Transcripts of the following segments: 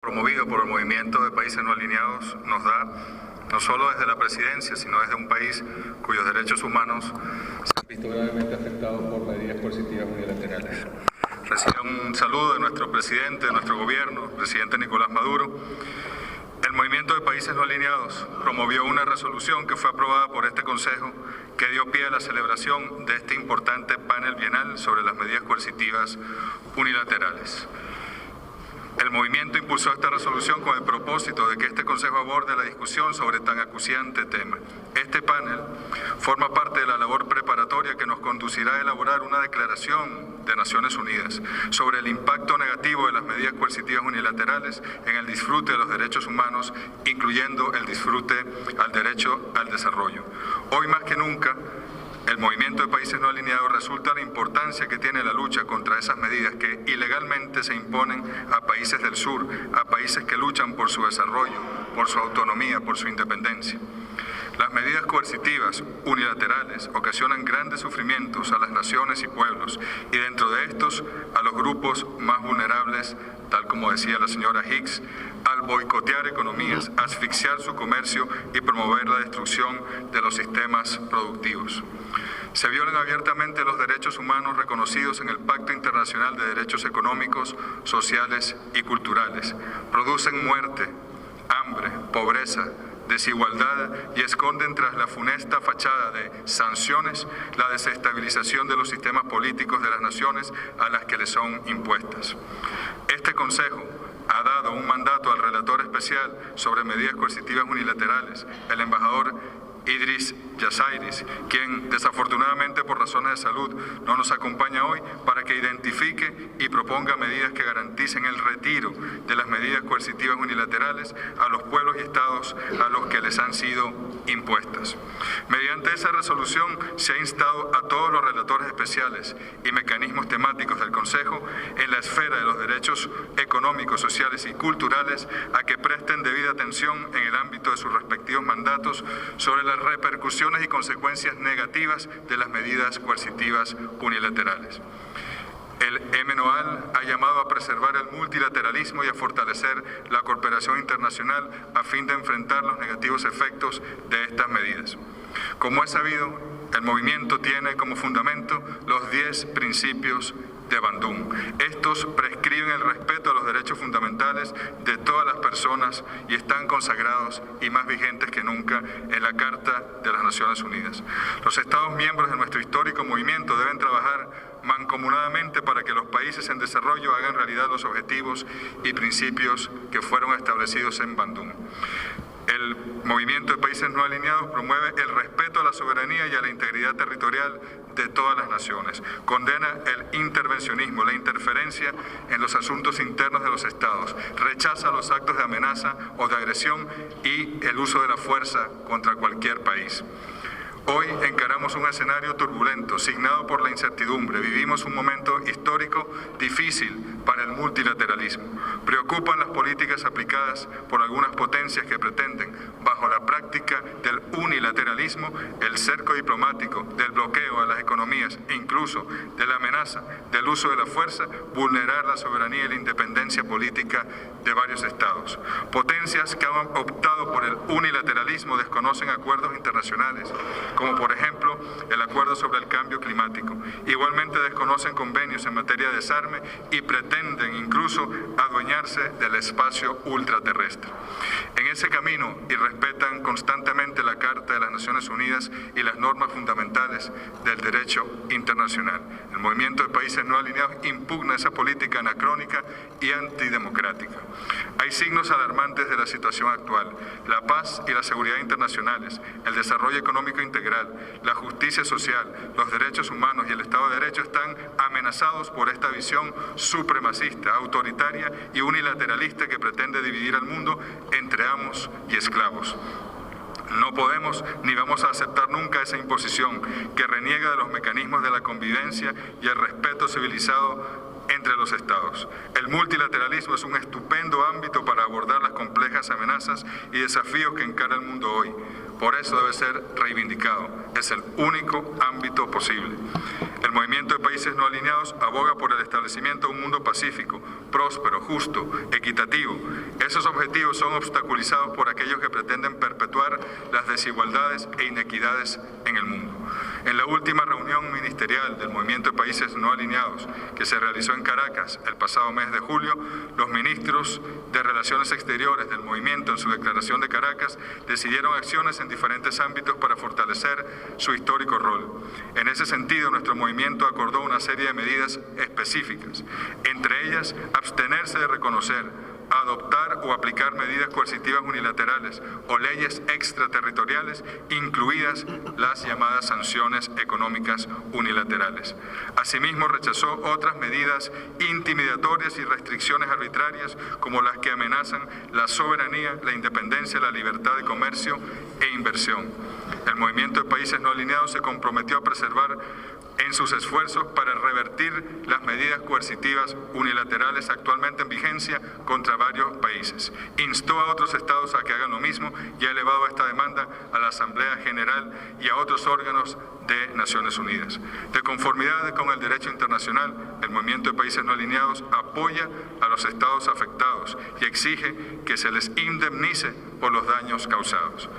promovido por el Movimiento de Países No Alineados nos da, no solo desde la presidencia, sino desde un país cuyos derechos humanos se han visto gravemente afectados por medidas coercitivas unilaterales. Reciban un saludo de nuestro presidente, de nuestro gobierno, el presidente Nicolás Maduro. El Movimiento de Países No Alineados promovió una resolución que fue aprobada por este Consejo que dio pie a la celebración de este importante panel bienal sobre las medidas coercitivas unilaterales. El movimiento impulsó esta resolución con el propósito de que este Consejo aborde la discusión sobre tan acuciante tema. Este panel forma parte de la labor preparatoria que nos conducirá a elaborar una declaración de Naciones Unidas sobre el impacto negativo de las medidas coercitivas unilaterales en el disfrute de los derechos humanos, incluyendo el disfrute al derecho al desarrollo. Hoy más que nunca, el Movimiento de Países No Alineados resalta la importancia que tiene la lucha contra esas medidas que ilegalmente se imponen a países del sur, a países que luchan por su desarrollo, por su autonomía, por su independencia. Las medidas coercitivas unilaterales ocasionan grandes sufrimientos a las naciones y pueblos, y dentro de estos a los grupos más vulnerables, tal como decía la señora Hicks, al boicotear economías, asfixiar su comercio y promover la destrucción de los sistemas productivos. Se violan abiertamente los derechos humanos reconocidos en el Pacto Internacional de Derechos Económicos, Sociales y Culturales. Producen muerte, hambre, pobreza, desigualdad y esconden tras la funesta fachada de sanciones la desestabilización de los sistemas políticos de las naciones a las que les son impuestas. Este Consejo ha dado un mandato al relator especial sobre medidas coercitivas unilaterales, el embajador Idris Yassairis, quien desafortunadamente por razones de salud no nos acompaña hoy, para que identifique y proponga medidas que garanticen el retiro de las medidas coercitivas unilaterales a los pueblos y estados a los que les han sido impuestas. Mediante esa resolución se ha instado a todos los relatores especiales y mecanismos temáticos del Consejo en la esfera de los derechos económicos, sociales y culturales a que presten debida atención en el ámbito de sus respectivos mandatos sobre las repercusiones y consecuencias negativas de las medidas coercitivas unilaterales. El MNOAL ha llamado a preservar el multilateralismo y a fortalecer la cooperación internacional a fin de enfrentar los negativos efectos de estas medidas. Como es sabido, el movimiento tiene como fundamento los 10 principios de Bandung. Estos prescriben el respeto a los derechos fundamentales de todas las personas y están consagrados y más vigentes que nunca en la Carta de las Naciones Unidas. Los Estados miembros de nuestro histórico movimiento deben trabajar mancomunadamente para que los países en desarrollo hagan realidad los objetivos y principios que fueron establecidos en Bandung. El Movimiento de Países No Alineados promueve el respeto a la soberanía y a la integridad territorial de todas las naciones. Condena el intervencionismo, la interferencia en los asuntos internos de los estados. Rechaza los actos de amenaza o de agresión y el uso de la fuerza contra cualquier país. Hoy encaramos un escenario turbulento, signado por la incertidumbre. Vivimos un momento histórico difícil para el multilateralismo. Preocupan las políticas aplicadas por algunas potencias que pretenden, bajo la práctica del unilateralismo, el cerco diplomático, del bloqueo a las economías e incluso de la amenaza del uso de la fuerza, vulnerar la soberanía y la independencia política de varios estados. Potencias que han optado por el unilateralismo desconocen acuerdos internacionales, como por ejemplo el Acuerdo sobre el Cambio Climático. Igualmente desconocen convenios en materia de desarme y pretenden incluso adueñarse del espacio ultraterrestre. En ese camino irrespetan constantemente la Carta de las Naciones Unidas y las normas fundamentales del derecho internacional. El Movimiento de Países No Alineados impugna esa política anacrónica y antidemocrática. Hay signos alarmantes de la situación actual: la paz y la seguridad internacionales, el desarrollo económico integral, la justicia social, los derechos humanos y el Estado de Derecho están amenazados por esta visión supremacista, autoritaria y unilateralista que pretende dividir al mundo entre amos y esclavos. No podemos ni vamos a aceptar nunca esa imposición que reniega de los mecanismos de la convivencia y el respeto civilizado entre los estados. El multilateralismo es un estupendo ámbito para abordar las complejas amenazas y desafíos que encara el mundo hoy. Por eso debe ser reivindicado. Es el único ámbito posible. El Movimiento de Países No Alineados aboga por el establecimiento de un mundo pacífico, próspero, justo, equitativo. Esos objetivos son obstaculizados por aquellos que pretenden perpetuar las desigualdades e inequidades en el mundo. En la última reunión ministerial del Movimiento de Países No Alineados, que se realizó en Caracas el pasado mes de julio, los ministros de Relaciones Exteriores del movimiento, en su declaración de Caracas, decidieron acciones en diferentes ámbitos para fortalecer su histórico rol. En ese sentido, nuestro movimiento acordó una serie de medidas específicas, entre ellas abstenerse de reconocer, adoptar o aplicar medidas coercitivas unilaterales o leyes extraterritoriales, incluidas las llamadas sanciones económicas unilaterales. Asimismo, rechazó otras medidas intimidatorias y restricciones arbitrarias como las que amenazan la soberanía, la independencia, la libertad de comercio e inversión. El Movimiento de Países No Alineados se comprometió a preservar en sus esfuerzos para revertir las medidas coercitivas unilaterales actualmente en vigencia contra varios países. Instó a otros estados a que hagan lo mismo y ha elevado esta demanda a la Asamblea General y a otros órganos de Naciones Unidas. De conformidad con el derecho internacional, el Movimiento de Países No Alineados apoya a los estados afectados y exige que se les indemnice por los daños causados.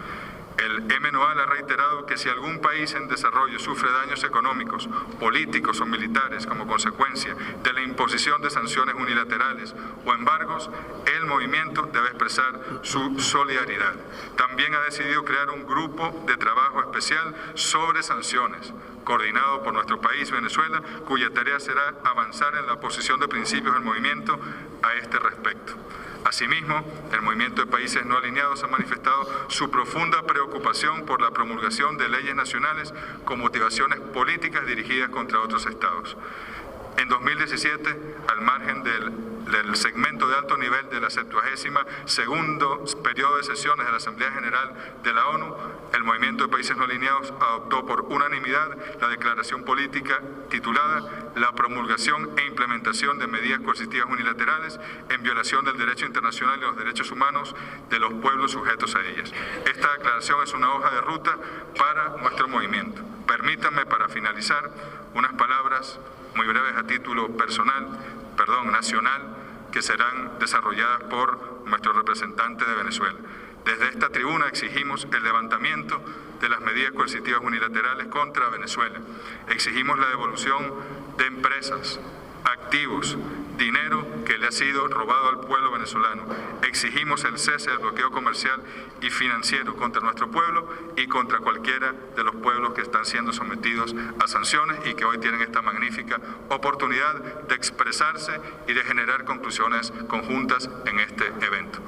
El MNOAL ha reiterado que si algún país en desarrollo sufre daños económicos, políticos o militares como consecuencia de la imposición de sanciones unilaterales o embargos, el movimiento debe expresar su solidaridad. También ha decidido crear un grupo de trabajo especial sobre sanciones, coordinado por nuestro país, Venezuela, cuya tarea será avanzar en la posición de principios del movimiento a este respecto. Asimismo, el Movimiento de Países No Alineados ha manifestado su profunda preocupación por la promulgación de leyes nacionales con motivaciones políticas dirigidas contra otros estados. En 2017, al margen del segmento de alto nivel de la 72º periodo de sesiones de la Asamblea General de la ONU, el Movimiento de Países No Alineados adoptó por unanimidad la declaración política titulada La promulgación e implementación de medidas coercitivas unilaterales en violación del derecho internacional y los derechos humanos de los pueblos sujetos a ellas. Esta declaración es una hoja de ruta para nuestro movimiento. Permítanme, para finalizar, unas palabras muy breves a título nacional, que serán desarrolladas por nuestro representante de Venezuela. Desde esta tribuna exigimos el levantamiento de las medidas coercitivas unilaterales contra Venezuela. Exigimos la devolución de empresas, activos, dinero que le ha sido robado al pueblo venezolano. Exigimos el cese del bloqueo comercial y financiero contra nuestro pueblo y contra cualquiera de los pueblos que están siendo sometidos a sanciones y que hoy tienen esta magnífica oportunidad de expresarse y de generar conclusiones conjuntas en este evento.